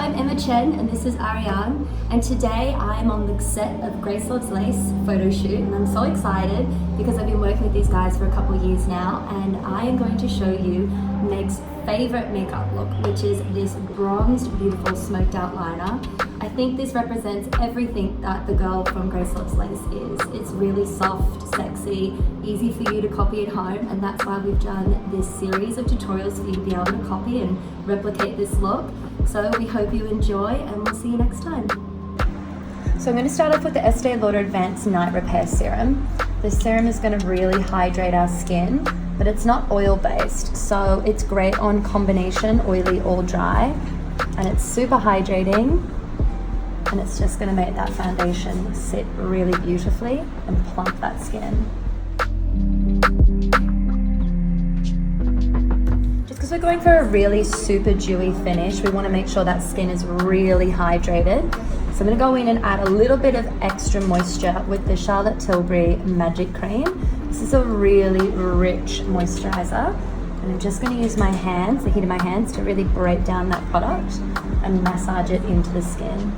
I'm Emma Chen and this is Ariane, and today I am on the set of Grace Loves Lace photo shoot, and I'm so excited because I've been working with these guys for a couple of years now, and I am going to show you Meg's favorite makeup look, which is this bronzed, beautiful smoked out liner. I think this represents everything that the girl from Grace Loves Lace is. It's really soft, sexy, easy for you to copy at home, and that's why we've done this series of tutorials for you to be able to copy and replicate this look. So we hope you enjoy, and we'll see you next time. So I'm going to start off with the Estee Lauder Advanced Night Repair Serum. This serum is going to really hydrate our skin, but it's not oil based, so it's great on combination oily or dry, and it's super hydrating, and it's just going to make that foundation sit really beautifully and plump that skin. Just because we're going for a really super dewy finish, we want to make sure that skin is really hydrated. So I'm going to go in and add a little bit of extra moisture with the Charlotte Tilbury Magic Cream. This is a really rich moisturizer, and I'm just going to use my hands, the heat of my hands, to really break down that product and massage it into the skin.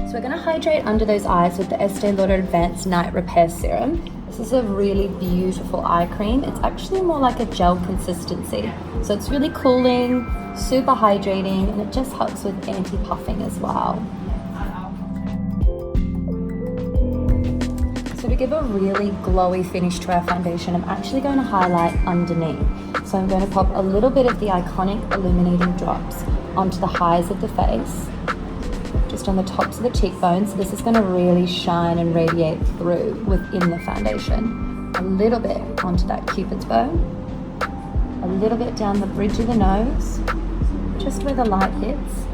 So we're going to hydrate under those eyes with the Estee Lauder Advanced Night Repair Serum. This is a really beautiful eye cream. It's actually more like a gel consistency. So it's really cooling, super hydrating, and it just helps with anti-puffing as well. So to give a really glowy finish to our foundation, I'm actually going to highlight underneath. So I'm going to pop a little bit of the iconic Illuminating drops onto the highs of the face, just on the tops of the cheekbones. So this is going to really shine and radiate through within the foundation. A little bit onto that Cupid's bow, a little bit down the bridge of the nose, just where the light hits,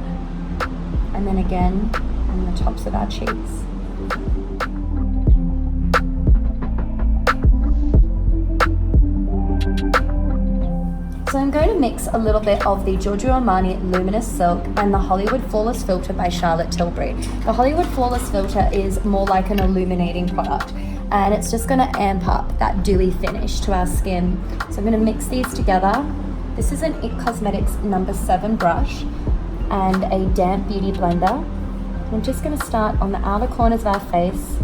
and then again on the tops of our cheeks. So I'm going to mix a little bit of the Giorgio Armani Luminous Silk and the Hollywood Flawless Filter by Charlotte Tilbury. The Hollywood Flawless Filter is more like an illuminating product, and it's just going to amp up that dewy finish to our skin. So I'm going to mix these together. This is an IT Cosmetics No. 7 brush and a damp beauty blender. I'm just going to start on the outer corners of our face,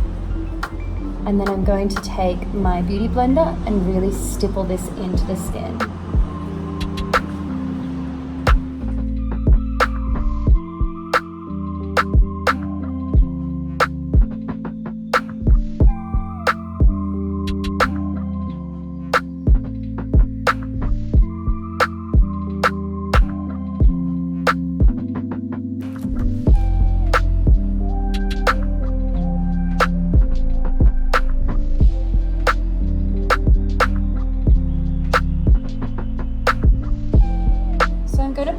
and then I'm going to take my beauty blender and really stipple this into the skin.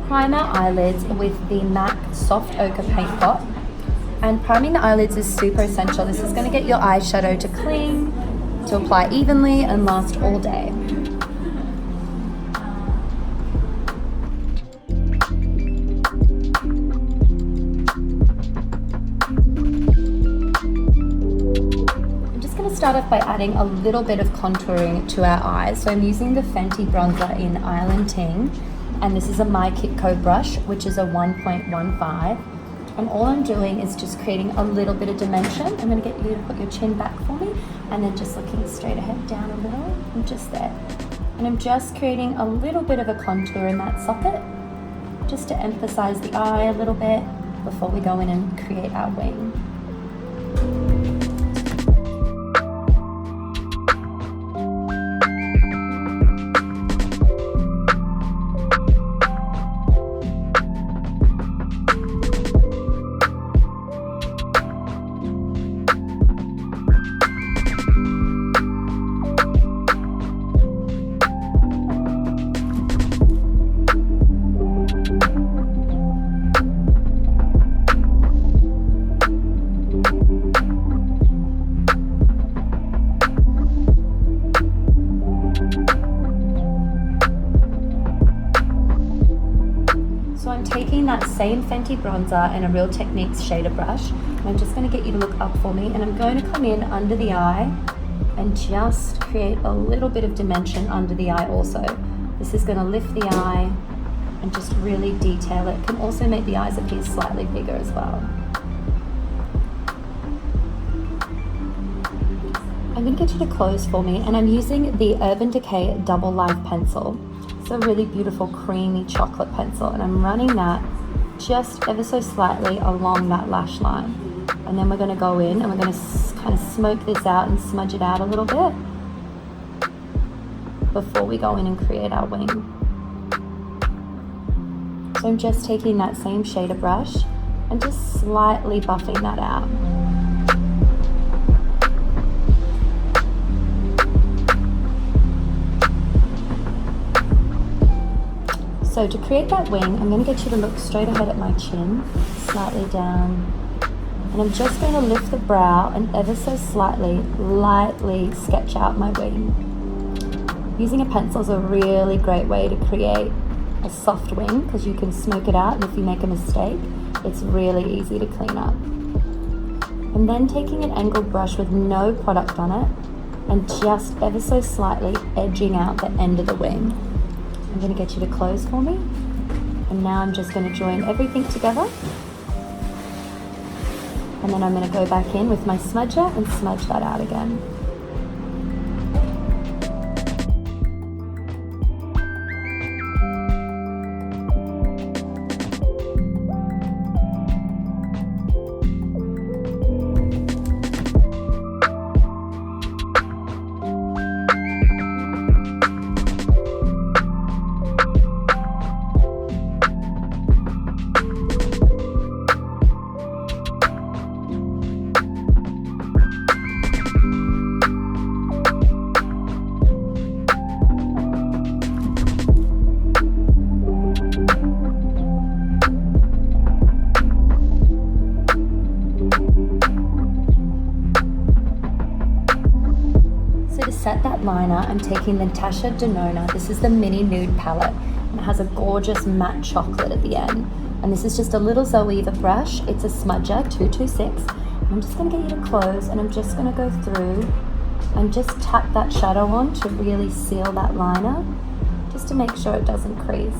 Prime our eyelids with the MAC Soft Ochre Paint Pot, and priming the eyelids is super essential. This is going to get your eyeshadow to cling, to apply evenly and last all day. I'm just going to start off by adding a little bit of contouring to our eyes. So I'm using the Fenty bronzer in Island Ting, and this is a My Kitco brush, which is a 1.15. And all I'm doing is just creating a little bit of dimension. I'm going to get you to put your chin back for me, and then just looking straight ahead, down a little, and just there. And I'm just creating a little bit of a contour in that socket, just to emphasize the eye a little bit before we go in and create our wing. That same Fenty bronzer and a Real Techniques shader brush, and I'm just going to get you to look up for me, and I'm going to come in under the eye and just create a little bit of dimension under the eye also. This is going to lift the eye and just really detail it. Can also make the eyes appear slightly bigger as well. I'm going to get you to close for me, and I'm using the Urban Decay Double Life Pencil. It's a really beautiful creamy chocolate pencil, and I'm running that just ever so slightly along that lash line. And then we're going to go in and we're going to kind of smoke this out and smudge it out a little bit before we go in and create our wing. So I'm just taking that same shader brush and just slightly buffing that out. So to create that wing, I'm going to get you to look straight ahead at my chin, slightly down. And I'm just going to lift the brow and ever so slightly, lightly sketch out my wing. Using a pencil is a really great way to create a soft wing because you can smoke it out, and if you make a mistake, it's really easy to clean up. And then taking an angled brush with no product on it and just ever so slightly edging out the end of the wing. I'm going to get you to close for me. And now I'm just going to join everything together. And then I'm going to go back in with my smudger and smudge that out again. Set that liner, I'm taking the Natasha Denona. This is the mini nude palette, and it has a gorgeous matte chocolate at the end. And this is just a little Zoeva brush. It's a smudger, 226. And I'm just going to get you to close, and I'm just going to go through and just tap that shadow on to really seal that liner, just to make sure it doesn't crease.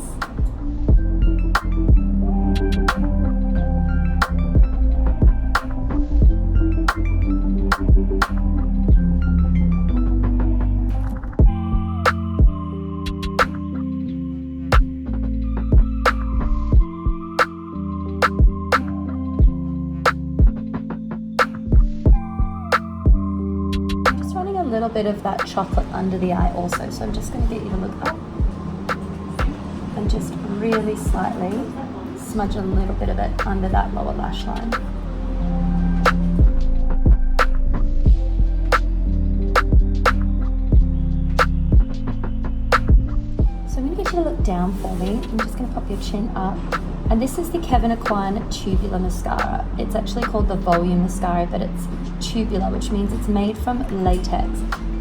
Little bit of that chocolate under the eye also, so I'm just going to get you to look up and just really slightly smudge a little bit of it under that lower lash line. So I'm going to get you to look down for me. I'm just going to pop your chin up. And this is the Kevyn Aucoin Tubular Mascara. It's actually called the Volume Mascara, but it's tubular, which means it's made from latex.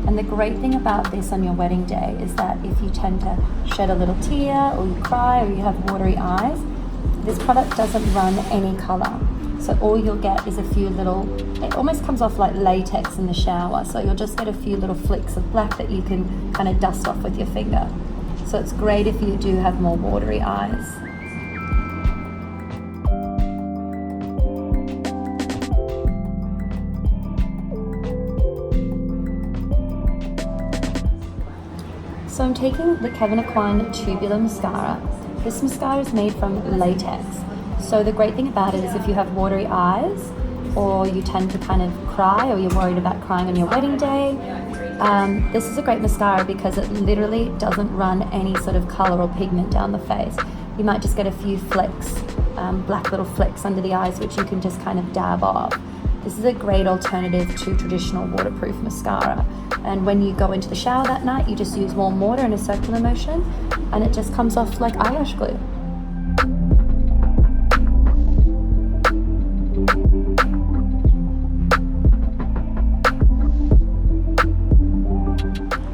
And the great thing about this on your wedding day is that if you tend to shed a little tear, or you cry, or you have watery eyes, this product doesn't run any color. So all you'll get is a few little, it almost comes off like latex in the shower. So you'll just get a few little flicks of black that you can kind of dust off with your finger. So it's great if you do have more watery eyes. So I'm taking the Kevyn Aucoin Tubular Mascara. This mascara is made from latex. So the great thing about it is if you have watery eyes, or you tend to kind of cry, or you're worried about crying on your wedding day, this is a great mascara because it literally doesn't run any sort of color or pigment down the face. You might just get a few flecks, black little flecks under the eyes, which you can just kind of dab off. This is a great alternative to traditional waterproof mascara. And when you go into the shower that night, you just use warm water in a circular motion, and it just comes off like eyelash glue.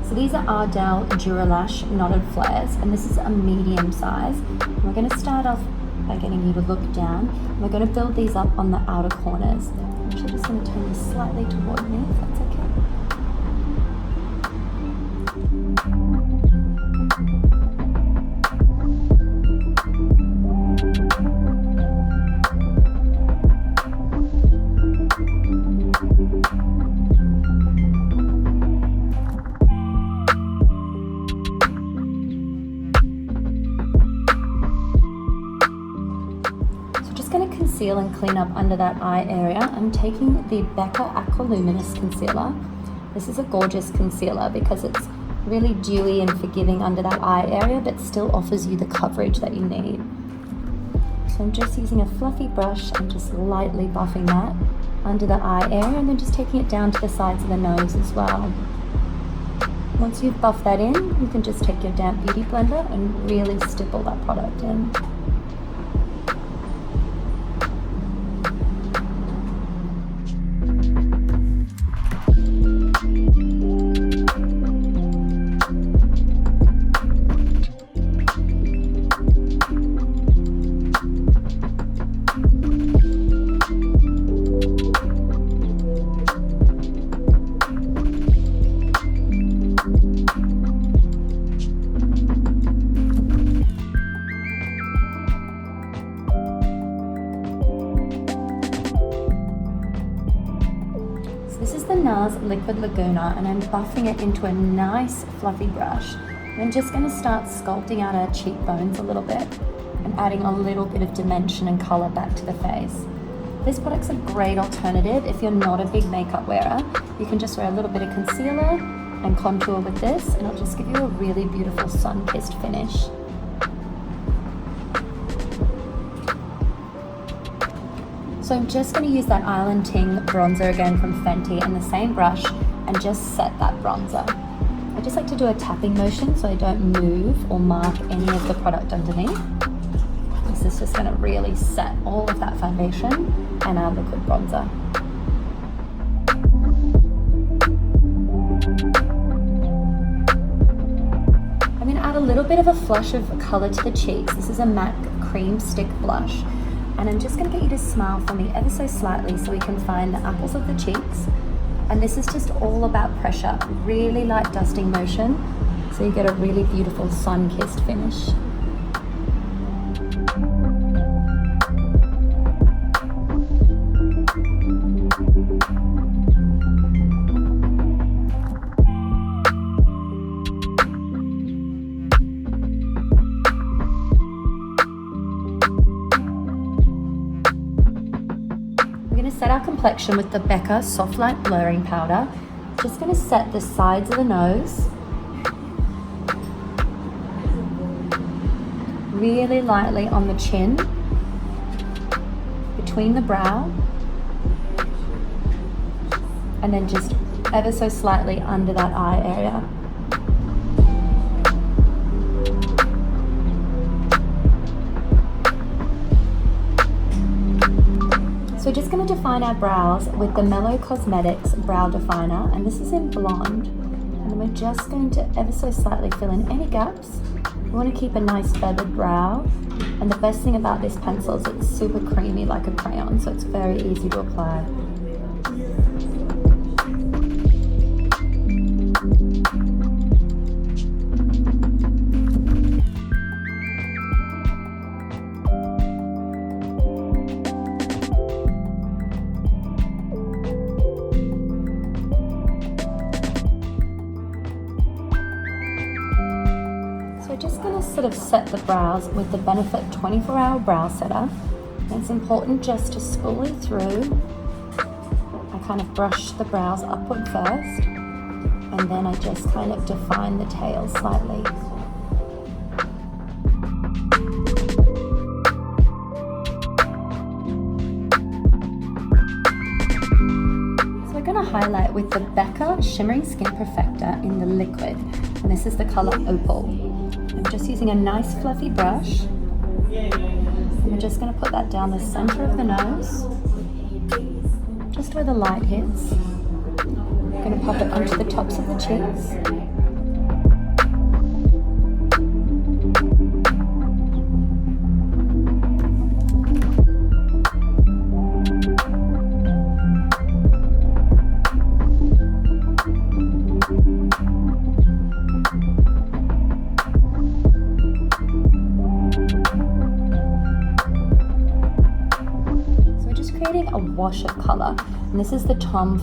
So these are Ardell Duralash knotted flares, and this is a medium size. And we're going to start off by getting you to look down. We're going to build these up on the outer corners. I'm actually just going to turn this slightly toward me, if that's okay. conceal and clean up under that eye area, I'm taking the Becca Aqua Luminous concealer. This is a gorgeous concealer because it's really dewy and forgiving under that eye area, but still offers you the coverage that you need. So I'm just using a fluffy brush and just lightly buffing that under the eye area, and then just taking it down to the sides of the nose as well. Once you've buffed that in, you can just take your damp beauty blender and really stipple that product in. This is the Nars Liquid Laguna, and I'm buffing it into a nice fluffy brush. I'm just going to start sculpting out our cheekbones a little bit and adding a little bit of dimension and colour back to the face. This product's a great alternative if you're not a big makeup wearer. You can just wear a little bit of concealer and contour with this, and it'll just give you a really beautiful sun-kissed finish. So I'm just going to use that Island Ting bronzer again from Fenty and the same brush and just set that bronzer. I just like to do a tapping motion so I don't move or mark any of the product underneath. This is just going to really set all of that foundation and our liquid bronzer. I'm going to add a little bit of a flush of colour to the cheeks. This is a MAC Cream Stick Blush. And I'm just going to get you to smile for me ever so slightly so we can find the apples of the cheeks. And this is just all about pressure, really light dusting motion, so you get a really beautiful sun-kissed finish. Set our complexion with the Becca Softlight Blurring Powder. Just going to set the sides of the nose. Really lightly on the chin, between the brow, and then just ever so slightly under that eye area. So we're just going to define our brows with the Mellow Cosmetics Brow Definer, and this is in Blonde. And then we're just going to ever so slightly fill in any gaps. We want to keep a nice feathered brow, and the best thing about this pencil is it's super creamy like a crayon, so it's very easy to apply. Sort of set the brows with the Benefit 24-Hour Brow Setter. And it's important just to spoolie through. I kind of brush the brows upward first, and then I just kind of define the tail slightly. So we're going to highlight with the Becca Shimmering Skin Perfector in the liquid, and this is the color Opal. I'm just using a nice fluffy brush. I'm just going to put that down the center of the nose, just where the light hits. I'm going to pop it onto the tops of the cheeks. A wash of colour, and this is the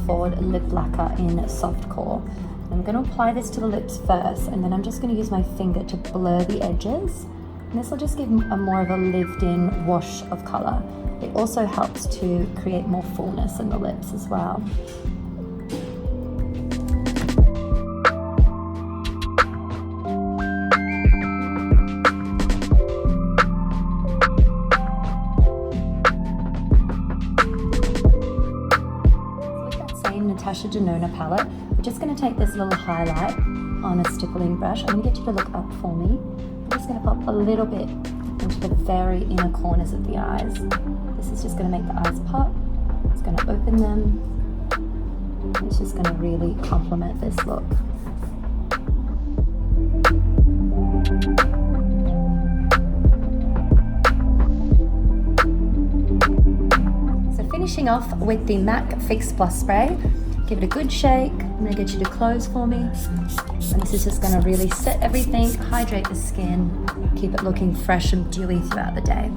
Ford Lip Laqcuer in Soft Core. I'm going to apply this to the lips first, and then I'm just going to use my finger to blur the edges And this will just give a more of a lived-in wash of colour. It also helps to create more fullness in the lips as well. Natasha Denona palette. We're just going to take this little highlight on a stippling brush. I'm going to get you to look up for me. I'm just going to pop a little bit into the very inner corners of the eyes. This is just going to make the eyes pop. It's going to open them. It's just going to really complement this look. So finishing off with the MAC Fix Plus Spray. Give it a good shake. I'm going to get you to close for me. And this is just going to really set everything, hydrate the skin, keep it looking fresh and dewy throughout the day.